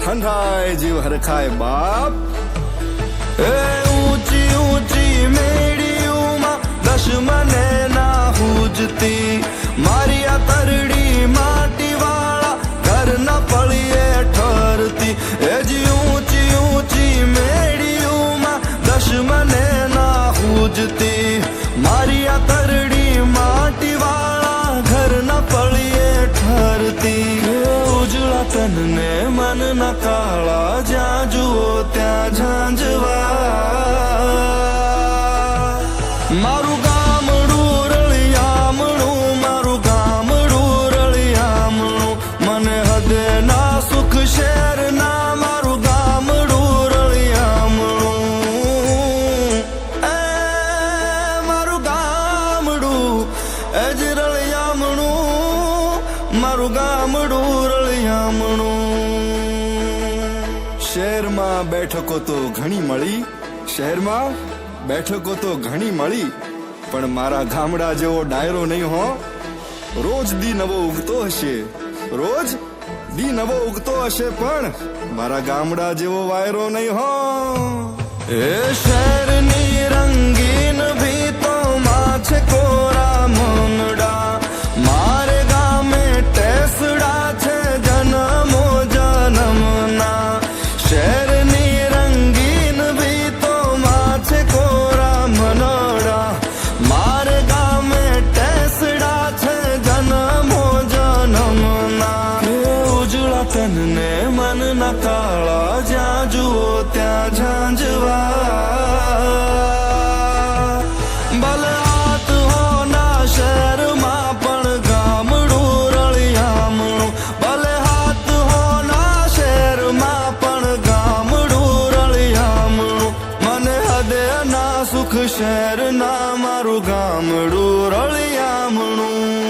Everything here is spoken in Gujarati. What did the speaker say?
ઠંડાય જીવ હરખાય બાપ એ ઊંચી ઊંચી મેડીઓમાં દશમને ના હુજતી મારી આ તરડી માટી વાળા ઘરના પળીએ ઠરતી એ જી ઊંચી ઊંચી મેડીઓમાં દશમને ના હુજતી મારી આ તરડી માટી વાળા ઘરના પળીએ ઠરતી ઉજળા તનને મનના કાળા જ્યાં જુઓ ત્યાં ઝાંઝવા મારું ગામડું રળિયામણું મારું ગામડું રળિયામણું મને હદે ના સુખ શહેરના મારું ગામડું રળિયામણું એ મારું ગામડું એ જ રળિયામણું મારું ગામડું રળિયામણું શહેરમાં બેઠકો તો ઘણી મળી શહેરમાં બેઠકો તો ઘણી મળી પણ મારા ગામડા જેવો ડાયરો નહીં હો રોજ દી નવો ઉગતો હશે રોજ દી નવો ઉગતો હશે પણ મારા ગામડા જેવો વાયરો નહીં હો એ શહેરની રંગીન ભીતોમાં છે કોરા મનડા મારે ગામે ટેસડા છે જન્મો જન્મના શહેરની રંગીન ભીતોમાં છે કોરા મનડા મારે ગામે ટેસડા છે જન્મો જન્મના ઉજળા તનને મનના કાળા જ્યાં જુઓ ત્યાં ઝાંઝવા ભલે હાથ હોના શહેરમાં પણ ગામડું રળિયામણું ભલે હાથ હોના શહેરમાં પણ ગામડું રળિયામણું મને હદે ના સુખ શહેરના મારું ગામડું રળિયામણું